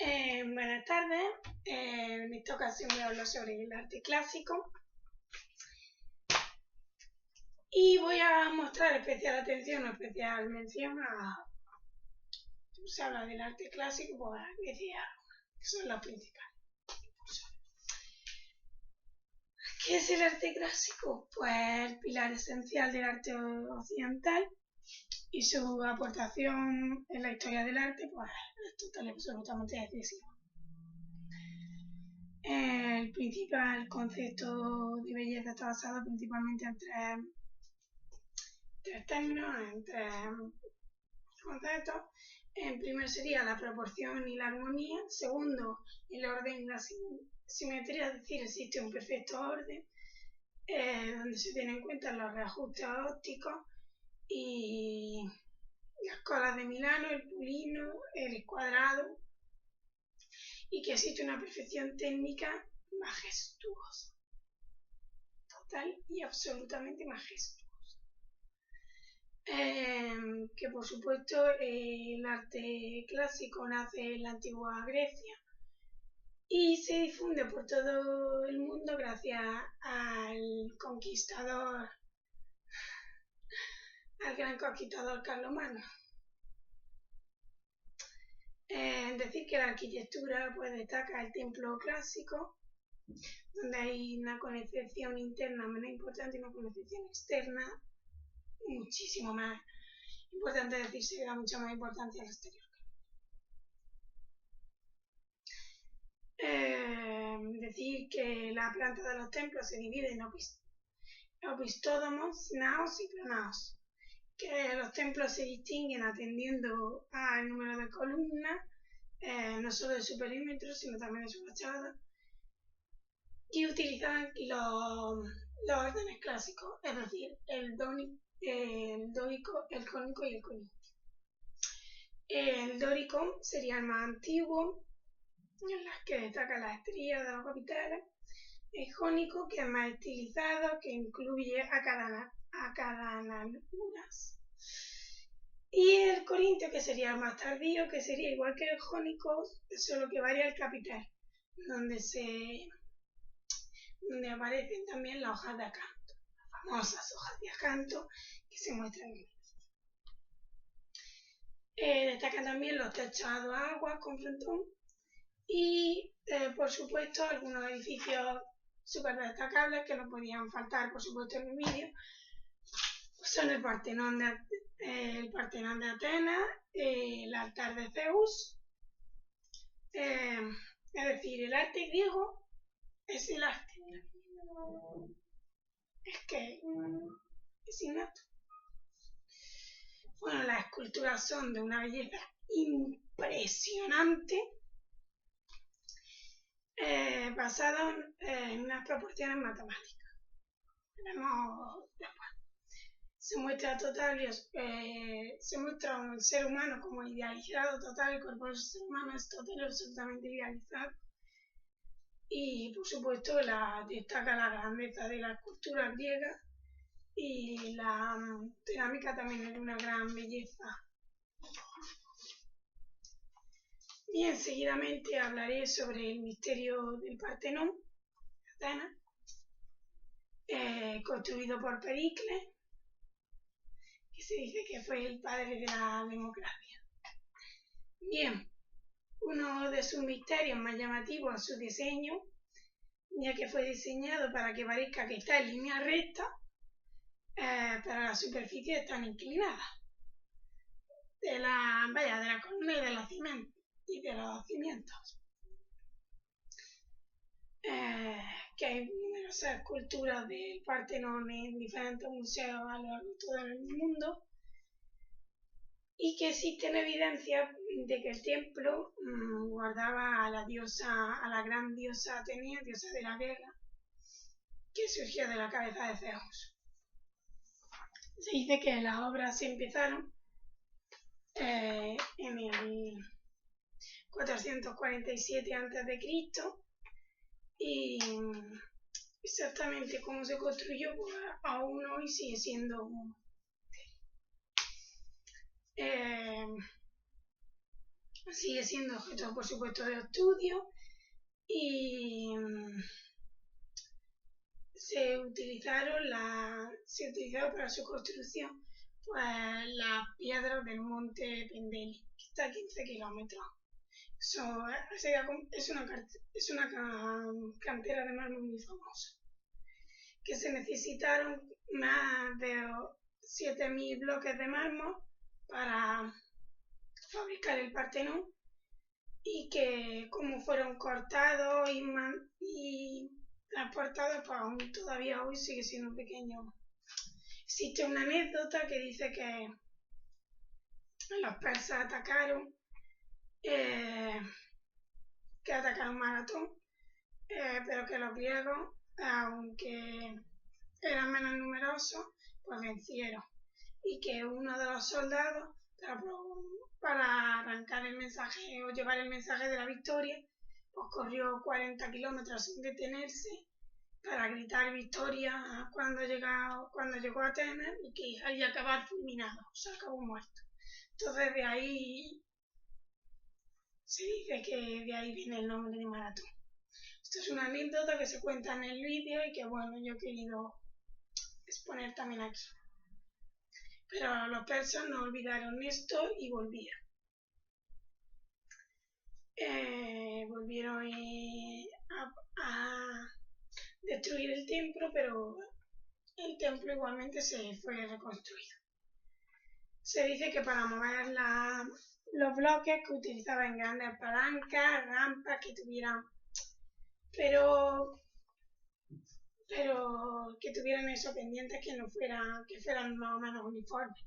Buenas tardes, en esta ocasión voy a hablar sobre el arte clásico y voy a mostrar especial atención o especial mención a, se habla del arte clásico, pues Grecia, que son las principales. ¿Qué es el arte clásico? Pues el pilar esencial del arte occidental y su aportación en la historia del arte pues es total y absolutamente decisiva. El principal concepto de belleza está basado principalmente en tres términos, en tres conceptos. En primer sería la proporción y la armonía. Segundo, el orden y la simetría, es decir, existe un perfecto orden donde se tienen en cuenta los reajustes ópticos y las colas de Milano, el pulino, el escuadrado, y que existe una perfección técnica majestuosa, total y absolutamente majestuosa. Que por supuesto el arte clásico nace en la antigua Grecia y se difunde por todo el mundo gracias al gran conquistador Carlomagno. Decir que la arquitectura pues destaca el templo clásico, donde hay una concepción interna menos importante y una concepción externa muchísimo más importante, es decir, se da mucha más importancia al exterior. Decir que la planta de los templos se divide en opistódomos, naos y pronaos, que los templos se distinguen atendiendo al número de columnas, no solo de su perímetro, sino también de su fachada, y utilizan los órdenes clásicos, es decir, el dórico, el jónico y el corintio. El dórico sería el más antiguo, en las que destacan las estrellas de los capiteles. El jónico, que es más estilizado, que incluye acadanaluras. Y el corintio, que sería el más tardío, que sería igual que el jónico, solo que varía el capitel, donde aparecen también las hojas de acanto, las famosas hojas de acanto que se muestran en destacan también los techos a dos aguas con frontón y, por supuesto, algunos edificios súper destacables que no podían faltar, por supuesto, en el vídeo. Son el Partenón de Atenas, el altar de Zeus. Es decir, el arte griego es el arte. Es que es innato. Bueno, las esculturas son de una belleza impresionante, basadas en unas proporciones matemáticas. Veremos después. Se muestra un ser humano como idealizado total, el cuerpo del ser humano es total y absolutamente idealizado. Y por supuesto destaca la grandeza de la escultura griega y la cerámica también es de una gran belleza. Bien, seguidamente hablaré sobre el misterio del Partenón de Atenas, construido por Pericles, que se dice que fue el padre de la democracia. Bien, uno de sus misterios más llamativos es su diseño, ya que fue diseñado para que parezca que está en línea recta, pero las superficies están inclinadas de la columna y de los cimientos. Que hay numerosas esculturas del Partenón en diferentes museos a lo largo de todo el mundo y que existen evidencias de que el templo guardaba a la gran diosa Atenea, diosa de la guerra, que surgió de la cabeza de Zeus. Se dice que las obras se empezaron en el 447 a.C. y exactamente cómo se construyó pues, aún hoy sigue siendo un sigue siendo objeto, por supuesto, de estudio y se utilizaron para su construcción pues, las piedras del monte Pendeli, que está a 15 kilómetros. Es una cantera de mármol muy famosa, que se necesitaron más de 7.000 bloques de mármol para fabricar el Partenón, y que como fueron cortados y transportados, pues aún todavía hoy sigue siendo pequeño. Existe una anécdota que dice que los persas atacaron Maratón, pero que los griegos, aunque eran menos numerosos, pues vencieron, y que uno de los soldados, para arrancar el mensaje o llevar el mensaje de la victoria, pues corrió 40 kilómetros sin detenerse para gritar victoria cuando llegó a Atenas, y que iba a acabar fulminado, o sea, acabó muerto. Entonces de ahí se dice que de ahí viene el nombre de Maratón. Esto es una anécdota que se cuenta en el vídeo y que bueno, yo he querido exponer también aquí. Pero los persas no olvidaron esto y volvieron. Volvieron a destruir el templo, pero el templo igualmente se fue reconstruido. Se dice que para mover los bloques, que utilizaban grandes palancas, rampas que tuvieran, pero que tuvieran esos pendientes que fueran más o menos uniformes.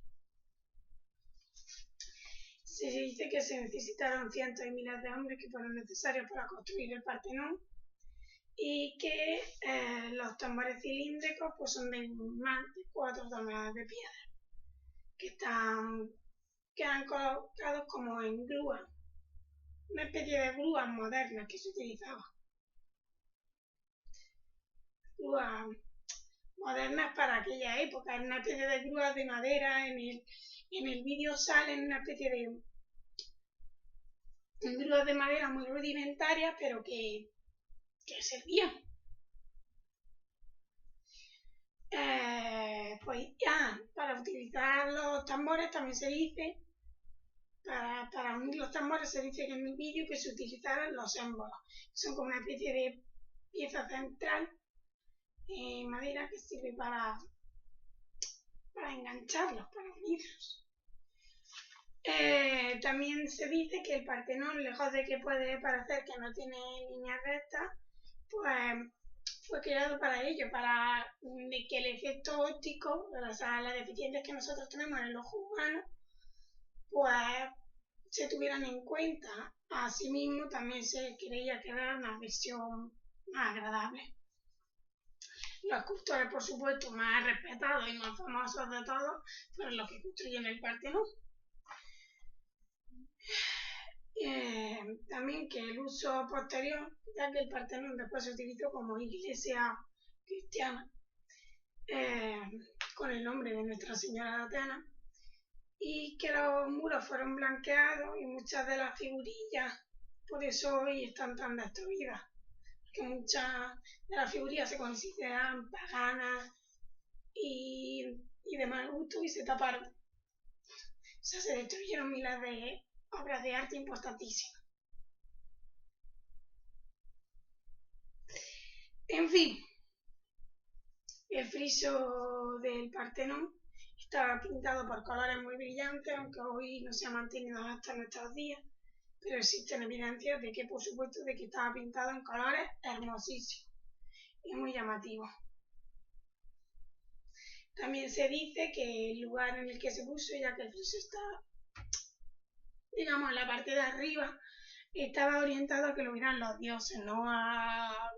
Se dice que se necesitaron cientos y miles de hombres que fueron necesarios para construir el Partenón, y que los tambores cilíndricos pues son de más de 4 toneladas de piedra, que quedan colocados como en grúas, una especie de grúas modernas que se utilizaban. Grúas modernas para aquella época, en una especie de grúas de madera. En el vídeo salen una especie de grúas de madera muy rudimentarias, pero que servían. Pues ya, para utilizar los tambores también se dice, para unir los tambores se dice que en el vídeo que se utilizaran los émbolos. Son como una especie de pieza central en madera que sirve para engancharlos, para unirlos. También se dice que el Partenón, lejos de que puede parecer que no tiene líneas rectas, pues fue creado para ello, para que el efecto óptico, o sea, las deficiencias que nosotros tenemos en el ojo humano, pues se tuvieran en cuenta. Asimismo, también se creía que era una visión más agradable. Los escultores, por supuesto, más respetados y más famosos de todos fueron los que construyen el Partenón. También que el uso posterior, ya que el Partenón después se utilizó como iglesia cristiana, con el nombre de Nuestra Señora de Atenas, y que los muros fueron blanqueados y muchas de las figurillas por eso hoy están tan destruidas, que muchas de las figurillas se consideran paganas y de mal gusto y se taparon. O sea, se destruyeron miles de obras de arte importantísimas. En fin, el friso del Partenón estaba pintado por colores muy brillantes, aunque hoy no se ha mantenido hasta nuestros días, pero existen evidencias de que, por supuesto, de que estaba pintado en colores hermosísimos y muy llamativos. También se dice que el lugar en el que se puso, ya que el friso está, digamos, en la parte de arriba, estaba orientado a que lo vieran los dioses, no a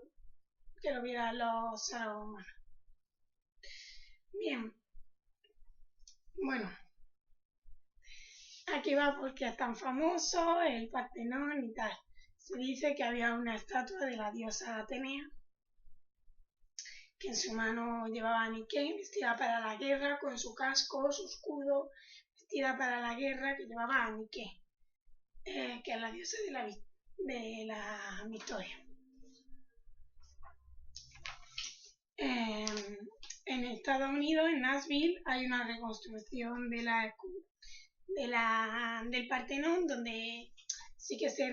que lo vieran los seres humanos. Bien, bueno, aquí va porque es tan famoso el Partenón y tal. Se dice que había una estatua de la diosa Atenea, que en su mano llevaba a Nike, vestida para la guerra, con su casco, su escudo, vestida para la guerra, que llevaba a Nike. que es la diosa de la victoria. En Estados Unidos, en Nashville, hay una reconstrucción del Partenón, donde sí que se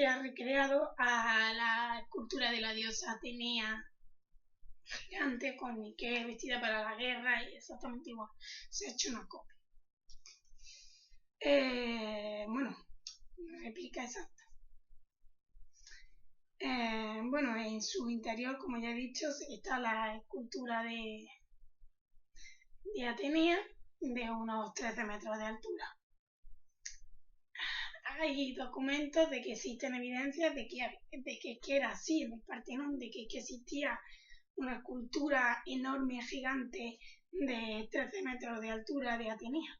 ha recreado a la escultura de la diosa Atenea gigante, con Nike vestida para la guerra, y exactamente igual. Se ha hecho una copia. Bueno, una réplica exacta. Bueno, en su interior, como ya he dicho, está la escultura de Atenea, de unos 13 metros de altura. Hay documentos de que existen evidencias de que era así en el Partenón, de que existía una escultura enorme, gigante, de 13 metros de altura de Atenea.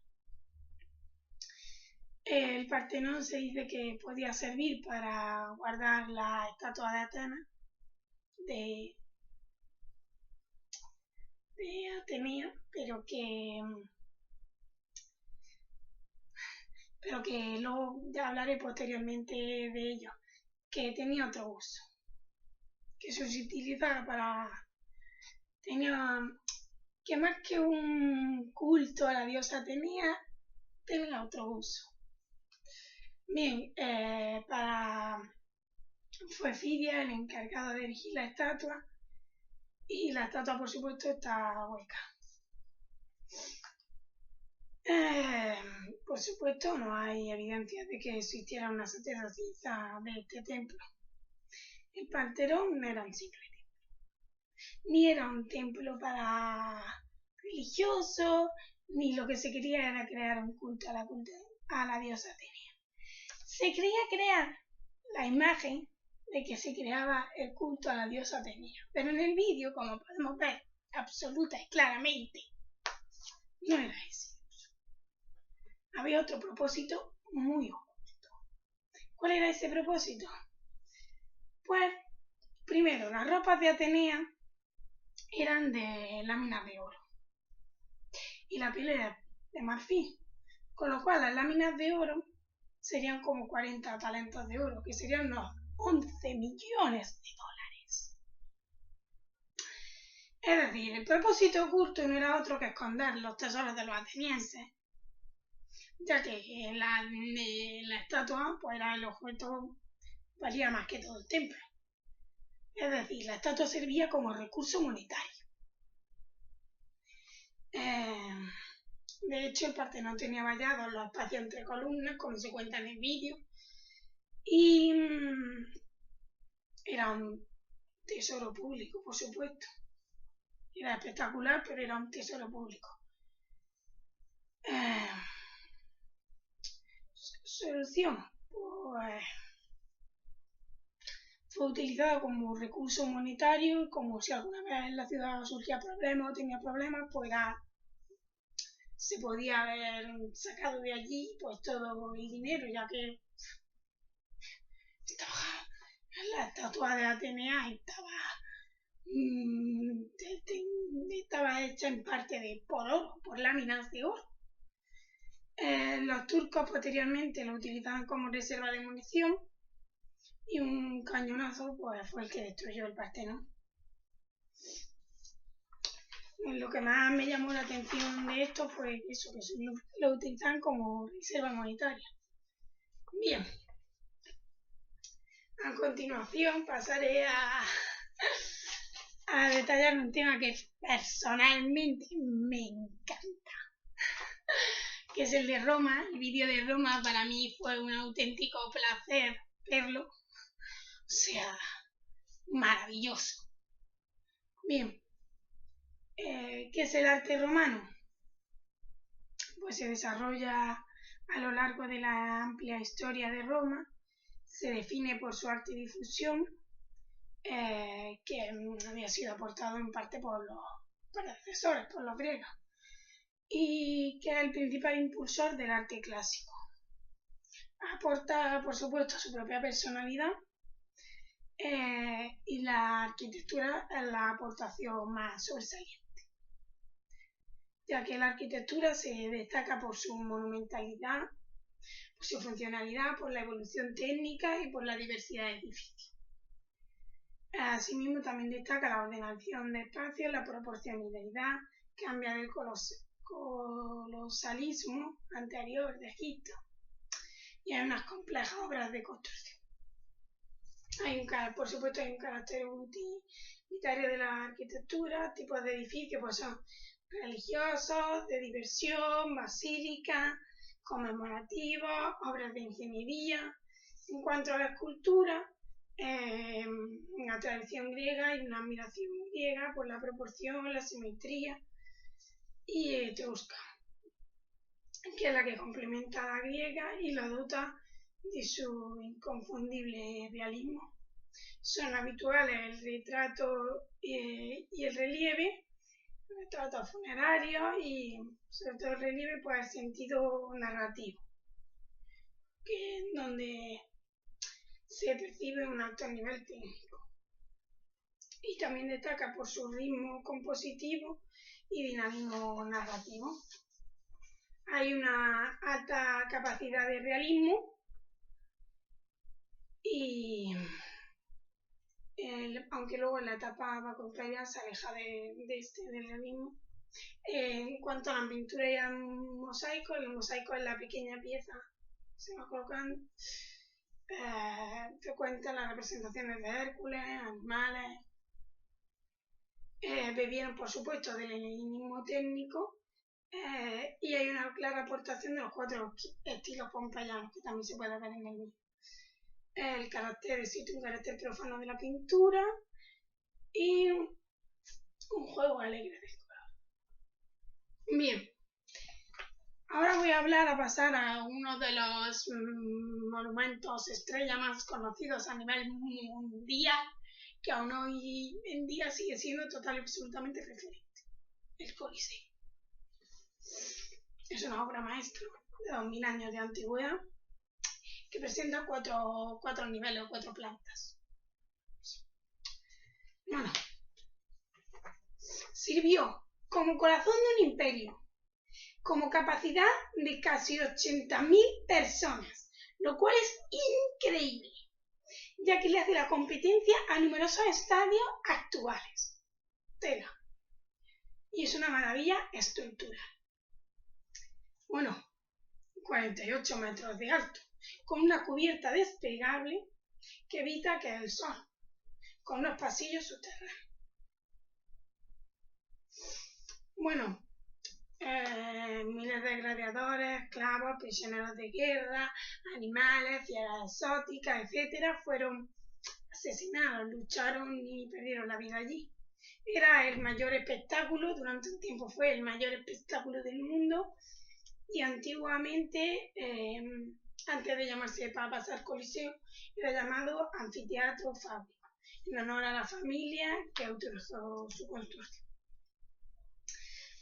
El Partenón se dice que podía servir para guardar la estatua de Atenas, de Atenea, pero que luego ya hablaré posteriormente de ello, que tenía otro uso, que se utilizaba que más que un culto a la diosa Atenea, tenía otro uso. Bien, fue Fidia el encargado de erigir la estatua, y la estatua, por supuesto, está hueca. Por supuesto, no hay evidencia de que existiera una sacerdotisa de este templo. El Partenón no era un simple templo, ni era un templo para religiosos, ni lo que se quería era crear un culto a la diosa Atenea. Se quería crear la imagen de que se creaba el culto a la diosa Atenea, pero en el vídeo, como podemos ver absoluta y claramente, no era ese. Había otro propósito muy oculto. ¿Cuál era ese propósito? Pues, primero, las ropas de Atenea eran de láminas de oro y la piel era de marfil, con lo cual las láminas de oro serían como 40 talentos de oro, que serían unos 11 millones de dólares. Es decir, el propósito oculto no era otro que esconder los tesoros de los atenienses, ya que la estatua pues era el objeto, valía más que todo el templo. Es decir, la estatua servía como recurso monetario. De hecho, el Partenón tenía vallados los espacios entre columnas, como se cuenta en el vídeo, y era un tesoro público, por supuesto. Era espectacular, pero era un tesoro público. Solución, pues fue utilizado como recurso monetario, como si alguna vez en la ciudad surgía problemas o tenía problemas, pues se podía haber sacado de allí pues todo el dinero, ya que la estatua de Atenea estaba hecha en parte por oro, por láminas de oro. Los turcos posteriormente lo utilizaban como reserva de munición, y un cañonazo pues fue el que destruyó el Partenón. Lo que más me llamó la atención de esto fue eso, que lo utilizaban como reserva monetaria. Bien, a continuación pasaré a detallar un tema que personalmente me encanta, que es el de Roma. El vídeo de Roma para mí fue un auténtico placer verlo, o sea, maravilloso. Bien, ¿qué es el arte romano? Pues se desarrolla a lo largo de la amplia historia de Roma, se define por su arte y difusión, que había sido aportado en parte por los predecesores, por los griegos, y que es el principal impulsor del arte clásico. Aporta, por supuesto, su propia personalidad, y la arquitectura es la aportación más sobresaliente, ya que la arquitectura se destaca por su monumentalidad, su funcionalidad, por la evolución técnica y por la diversidad de edificios. Asimismo, también destaca la ordenación de espacios, la proporcionalidad, cambia del colosalismo anterior de Egipto y hay unas complejas obras de construcción. Por supuesto, hay un carácter utilitario de la arquitectura, tipos de edificios pues son religiosos, de diversión, basílicas, conmemorativos, obras de ingeniería. En cuanto a la escultura, en la tradición griega hay una admiración griega por la proporción, la simetría y etrusca, que es la que complementa a la griega y la dota de su inconfundible realismo. Son habituales el retrato y el relieve, retratos funerarios y sobre todo el relieve pues el sentido narrativo, donde se percibe un alto nivel técnico. Y también destaca por su ritmo compositivo y dinamismo narrativo. Hay una alta capacidad de realismo y aunque luego en la etapa baconfaria se aleja del realismo. En cuanto a la pintura y al mosaico, el mosaico es la pequeña pieza que se va colocando. Frecuenta las representaciones de Hércules, animales. Bebieron, por supuesto, del helenismo técnico y hay una clara aportación de los 4 estilos pompeyanos que también se puede ver en el vídeo. Existe un carácter profano de la pintura y un juego alegre del color. Bien, ahora voy a pasar a uno de los monumentos estrella más conocidos a nivel mundial, que aún hoy en día sigue siendo total y absolutamente referente: el Coliseo. Es una obra maestra de 2000 años de antigüedad que presenta 4 niveles o 4 plantas. Bueno, sirvió como corazón de un imperio, como capacidad de casi 80.000 personas, lo cual es increíble, ya que le hace la competencia a numerosos estadios actuales. Tela. Y es una maravilla estructural. Bueno, 48 metros de alto, con una cubierta desplegable que evita que el sol, con unos pasillos subterráneos. Bueno, miles de gladiadores, esclavos, prisioneros de guerra, animales, fieras exóticas, etc. fueron asesinados, lucharon y perdieron la vida allí. Era el mayor espectáculo, durante un tiempo fue el mayor espectáculo del mundo y antiguamente, antes de llamarse para pasar Coliseo, era llamado Anfiteatro Fábrica, en honor a la familia que autorizó su construcción.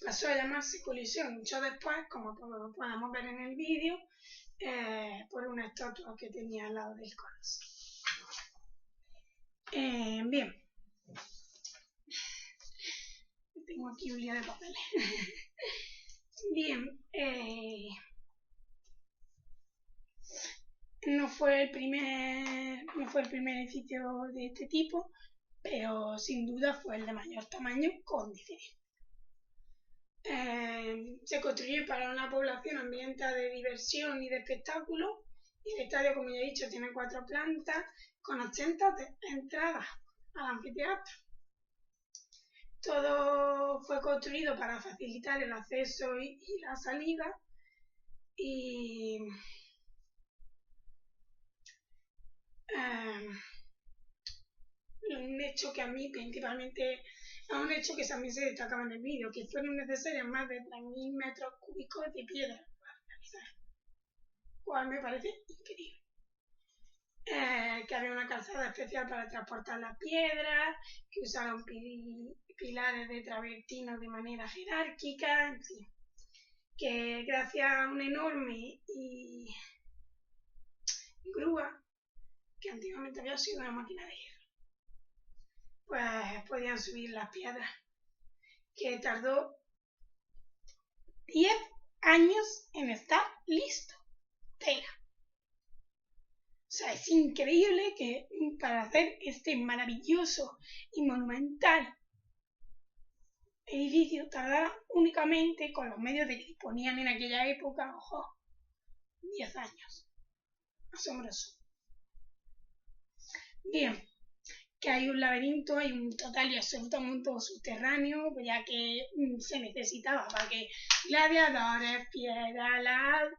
Pasó a llamarse Coliseo mucho después, como podemos ver en el vídeo, por una estatua que tenía al lado del Coliseo. Bien. Tengo aquí un lío de papeles. Bien. No fue el primer edificio de este tipo, pero sin duda fue el de mayor tamaño con diferencia. Se construyó para una población hambrienta de diversión y de espectáculo, y el estadio, como ya he dicho, tiene 4 plantas con 80 entradas al anfiteatro. Todo fue construido para facilitar el acceso y la salida, y un hecho que a mí principalmente, un hecho que también se destacaba en el vídeo, que fueron necesarios más de 3.000 metros cúbicos de piedra para realizar, lo cual me parece increíble. Que había una calzada especial para transportar las piedras, que usaron pilares de travertino de manera jerárquica, en fin, que gracias a una enorme grúa, que antiguamente había sido una máquina de guerra, pues podían subir las piedras, que tardó 10 años en estar listo. Tela. sea, es increíble que para hacer este maravilloso y monumental edificio tardara únicamente, con los medios de que disponían en aquella época, ojo, 10 años. Asombroso. Bien, que hay un laberinto, hay un total y absoluto mundo subterráneo, ya que se necesitaba para que gladiadores, piedras,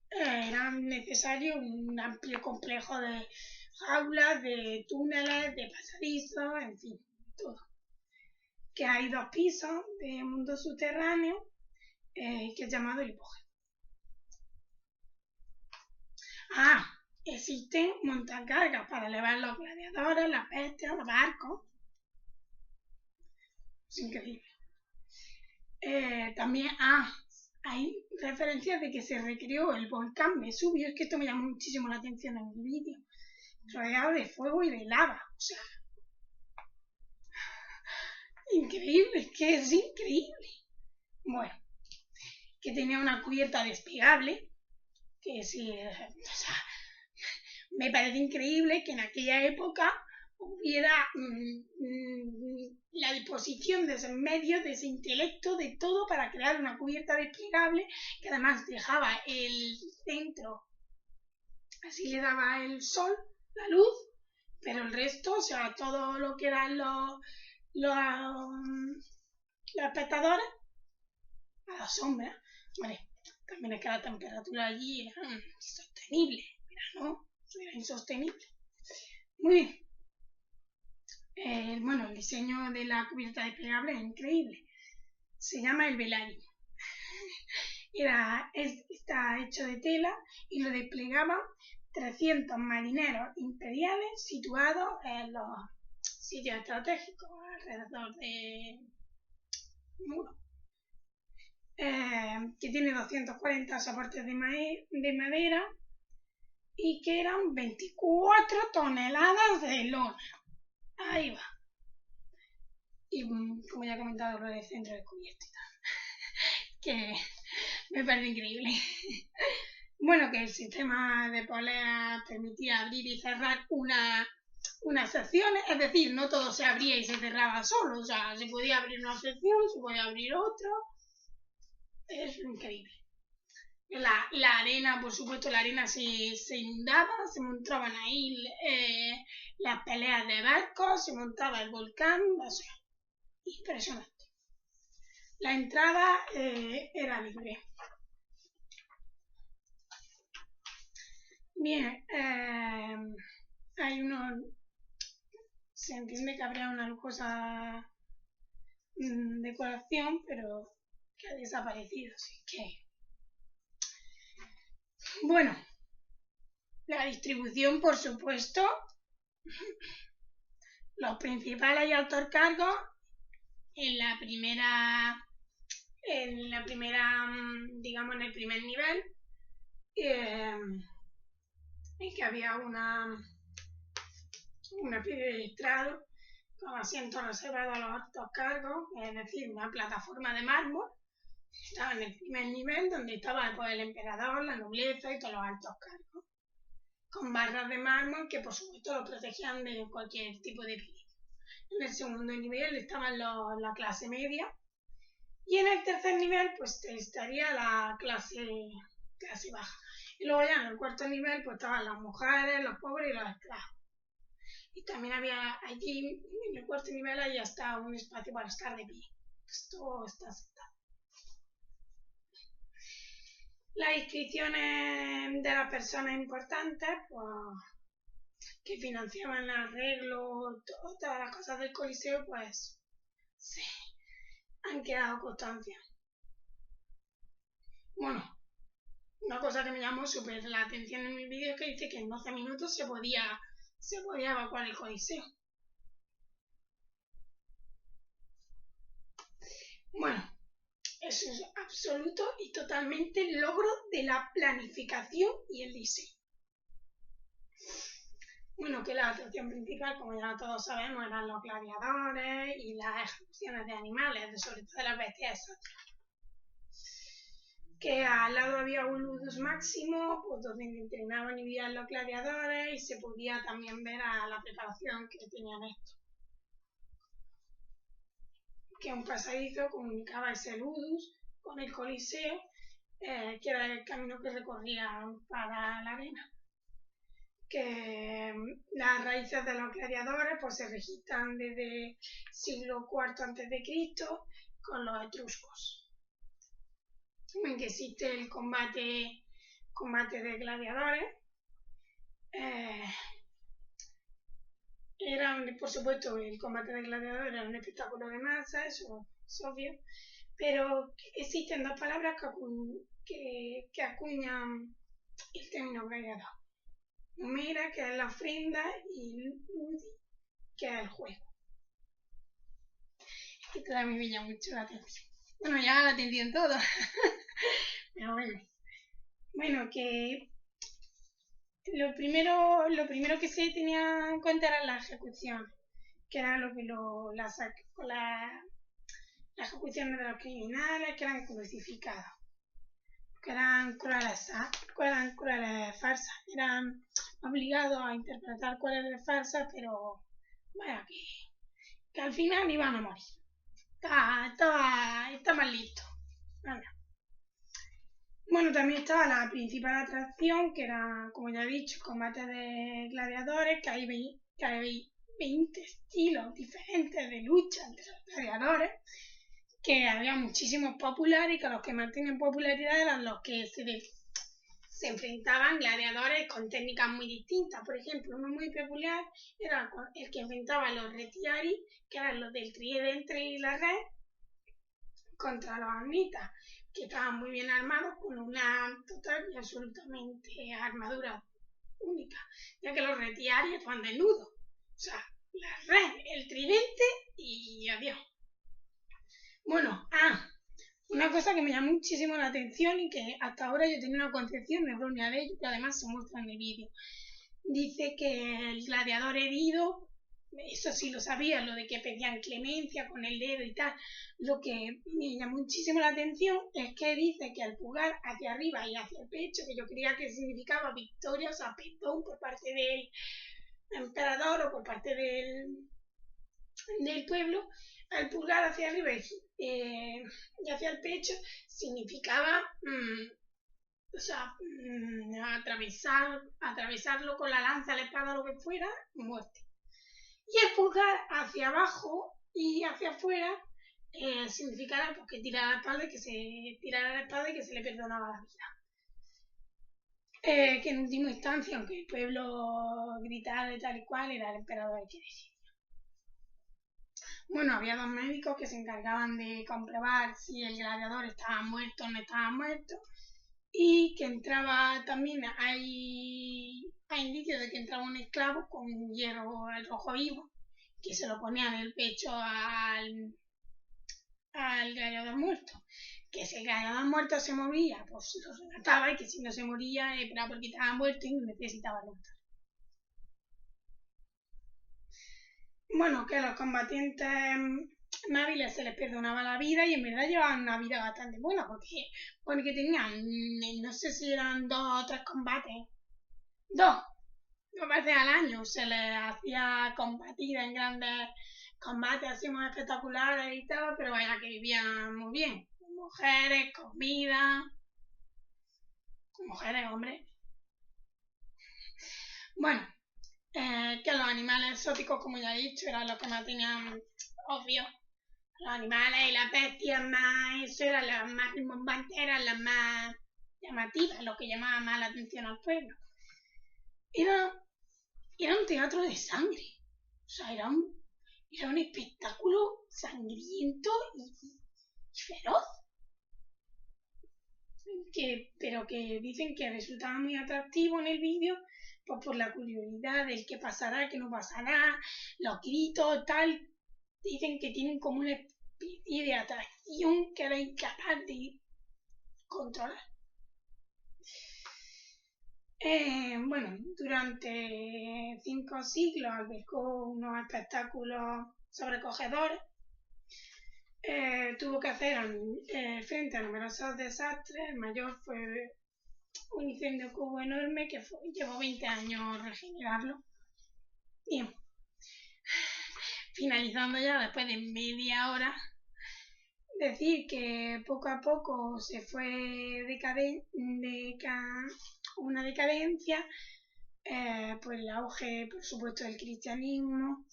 era necesario un amplio complejo de jaulas, de túneles, de pasadizos, en fin, todo. Que hay 2 pisos de mundo subterráneo, que es llamado el hipogeo. Existen montacargas para elevar los gladiadores, las bestias, los barcos. Es increíble. También hay referencias de que se recreó el volcán Vesubio. Es que esto me llamó muchísimo la atención en el vídeo. Rodeado de fuego y de lava. O sea, increíble, es que es increíble. Bueno, que tenía una cubierta desplegable. Que sí, o sea, me parece increíble que en aquella época hubiera la disposición de esos medios, de ese intelecto, de todo para crear una cubierta desplegable que además dejaba el centro, así le daba el sol, la luz, pero el resto, o sea, todo lo que eran los espectadores, a la sombra. Vale, también es que la temperatura allí era insostenible, ¿no? Era insostenible. Muy bien. Bueno, el diseño de la cubierta desplegable es increíble. Se llama el Velario. Está hecho de tela y lo desplegaban 300 marineros imperiales situados en los sitios estratégicos alrededor de muro. Que tiene 240 soportes de madera y que eran 24 toneladas de lona. Ahí va. Y como ya he comentado, lo del centro de cubierta y tal. Que me parece increíble. Bueno, que el sistema de polea permitía abrir y cerrar unas secciones, es decir, no todo se abría y se cerraba solo, o sea, se podía abrir una sección, se podía abrir otra. Es increíble. La arena, por supuesto, la arena se inundaba, se montaban ahí las peleas de barcos, se montaba el volcán, o sea, impresionante. La entrada era libre. Bien, hay unos... Se entiende que habría una lujosa decoración, pero que ha desaparecido, así que... Bueno, la distribución, por supuesto, los principales y altos cargos en la primera, digamos, en el primer nivel, y que había una especie de estrado con asientos reservados a los altos cargos, es decir, una plataforma de mármol. Estaba en el primer nivel, donde estaba pues, el emperador, la nobleza y todos los altos cargos, con barras de mármol que por supuesto los protegían de cualquier tipo de peligro. En el segundo nivel estaban la clase media y en el tercer nivel pues estaría la clase baja. Y luego ya en el cuarto nivel pues estaban las mujeres, los pobres y los esclavos. Y también había allí, en el cuarto nivel, ahí está un espacio para estar de pie. Pues todo está sentado. Las inscripciones de las personas importantes, pues, que financiaban el arreglo, todas las cosas del Coliseo, pues sí, han quedado constancia. Bueno, una cosa que me llamó súper la atención en mi vídeo es que dice que en 12 minutos se podía evacuar el Coliseo. Bueno, eso es absoluto y totalmente logro de la planificación y el diseño. Bueno, que la atracción principal, como ya todos sabemos, eran los gladiadores y las ejecuciones de animales, sobre todo de las bestias exóticas. que al lado había un ludus máximo, pues donde entrenaban y vivían los gladiadores, y se podía también ver a la preparación que tenían estos. Que un pasadizo comunicaba ese ludus con el Coliseo, que era el camino que recorrían para la arena. Que las raíces de los gladiadores pues se registran desde siglo IV a.C. con los etruscos, en que existe el combate de gladiadores. Por supuesto, el combate de gladiadores era un espectáculo de masa, eso es obvio, pero existen dos palabras que acuñan el término gladiador. Mira, que es la ofrenda, y ludi, que es el juego. Esto también me llama mucho la atención. Bueno, llama la atención todo. Pero bueno. Bueno, que lo primero que se tenía en cuenta era la ejecución, que era lo que las ejecuciones de los criminales, que eran crucificados, que eran crueles farsas, eran obligados a interpretar crueles farsas, pero bueno, que al final iban a morir. Está más listo. Bueno, también estaba la principal atracción, que era, como ya he dicho, combate de gladiadores, que hay 20 estilos diferentes de lucha entre los gladiadores, que había muchísimos populares, y que los que más tenían popularidad eran los que se enfrentaban gladiadores con técnicas muy distintas. Por ejemplo, uno muy peculiar era el que enfrentaba a los retiari, que eran los del tridente y la red, contra los amnitas, que estaban muy bien armados con una total y absolutamente armadura única, ya que los retiarios estaban desnudos. O sea, la red, el tridente y adiós. Bueno, una cosa que me llamó muchísimo la atención y que hasta ahora yo tenía una concepción errónea de ello, que además se muestra en el vídeo. Dice que el gladiador herido, eso sí lo sabía, lo de que pedían clemencia con el dedo y tal. Lo que me llamó muchísimo la atención es que dice que al pulgar hacia arriba y hacia el pecho, que yo creía que significaba victoria, o sea, perdón por parte del emperador o por parte del pueblo, al pulgar hacia arriba y hacia el pecho significaba atravesarlo con la lanza, la espada, lo que fuera, muerte. Y el pulgar hacia abajo y hacia afuera significara pues, que tirara la espada y que se le perdonaba la vida. Que en última instancia, aunque el pueblo gritara de tal y cual, era el emperador el que decidía. Bueno, había dos médicos que se encargaban de comprobar si el gladiador estaba muerto o no estaba muerto, y que entraba también, hay indicios de que entraba un esclavo con hierro al rojo vivo, que se lo ponía en el pecho al gladiador muerto. Que si el gladiador muerto se movía, pues lo remataba, y que si no se moría era porque estaba muerto y no necesitaba luchar. Bueno, que a los combatientes hábiles se les perdonaba la vida, y en verdad llevaban una vida bastante buena, porque tenían, no sé si eran 2 o 3 combates, 2 veces al año se les hacía combatir en grandes combates así más espectaculares y tal, pero vaya que vivían muy bien. Mujeres, comida, mujeres, hombres. Bueno, que los animales exóticos, como ya he dicho, eran los que más tenían, obvio. Los animales y las bestias más, eso eran las más rimbombantes, eran las más llamativas, lo que llamaba más la atención al pueblo. Era un teatro de sangre. O sea, era un espectáculo sangriento y feroz. Pero que dicen que resultaba muy atractivo en el vídeo, pues por la curiosidad del qué pasará, qué no pasará, los gritos, tal. Dicen que tienen como una especie de atracción que era incapaz de controlar. Bueno, durante 5 siglos albergó unos espectáculos sobrecogedores, tuvo que hacer frente a numerosos desastres. El mayor fue un incendio que hubo enorme que llevó 20 años regenerarlo. Bien, finalizando ya después de media hora, decir que poco a poco se fue una decadencia, pues el auge, por supuesto, del cristianismo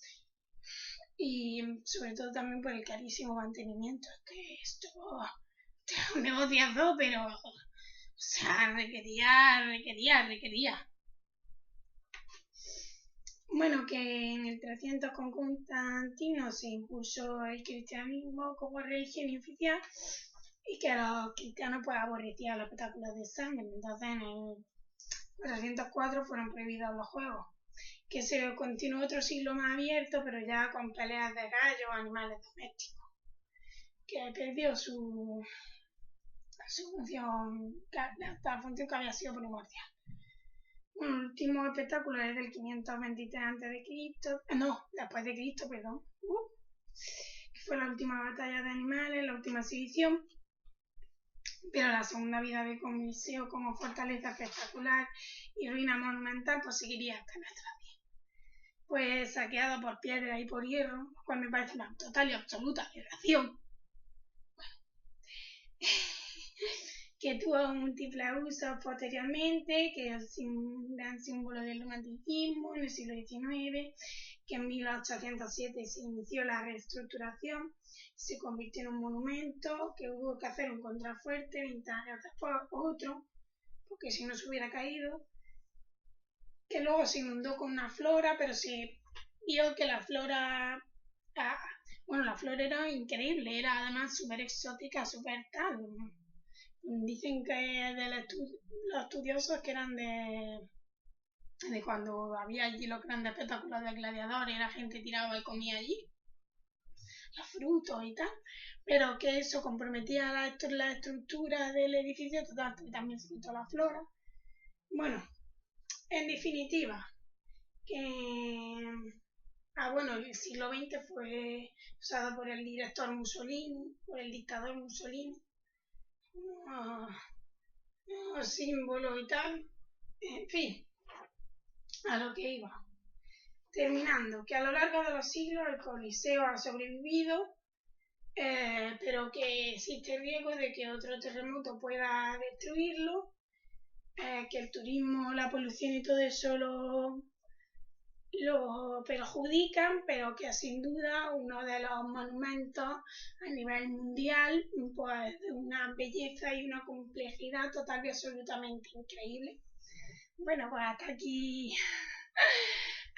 y sobre todo también por el carísimo mantenimiento, que esto es un negociazo, pero o sea, requería. Bueno, que en el 300 con Constantino se impuso el cristianismo como religión oficial y que los cristianos pues aborrecían los espectáculos de sangre. Entonces en el 404 fueron prohibidos los juegos, que se continuó otro siglo más abierto, pero ya con peleas de gallos o animales domésticos, que perdió su función, la función que había sido primordial. Bueno, el último espectáculo es del 523 a.C., no, después de Cristo, perdón, que fue la última batalla de animales, la última exhibición, pero la segunda vida de Coliseo como fortaleza espectacular y ruina monumental pues seguiría hasta nuestros días. Pues saqueado por piedra y por hierro, lo cual me parece una total y absoluta aberración. Que tuvo múltiples usos posteriormente, que es un gran símbolo del romanticismo en el siglo XIX, que en 1807 se inició la reestructuración, se convirtió en un monumento, que hubo que hacer un contrafuerte 20 años después, otro, porque si no se hubiera caído, que luego se inundó con una flora, pero se vio que la flora, la flora era increíble, era además súper exótica, súper tal. Dicen que los estudiosos que eran de cuando había allí los grandes espectáculos de gladiadores y la gente tiraba y comía allí los frutos y tal, pero que eso comprometía la estructura del edificio total, y también se quitó la flora. Bueno, en definitiva, el siglo XX fue usado por el dictador Mussolini, símbolo y tal, en fin, a lo que iba. Terminando, que a lo largo de los siglos el Coliseo ha sobrevivido, pero que existe el riesgo de que otro terremoto pueda destruirlo, que el turismo, la polución y todo eso lo perjudican, pero que sin duda uno de los monumentos a nivel mundial, pues de una belleza y una complejidad total y absolutamente increíble. Bueno, pues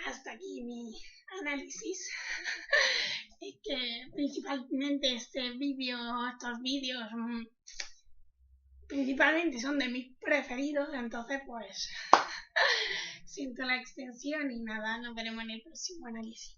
hasta aquí mi análisis. Es que principalmente estos vídeos principalmente son de mis preferidos, entonces pues siento la extensión y nada, nos veremos en el próximo análisis.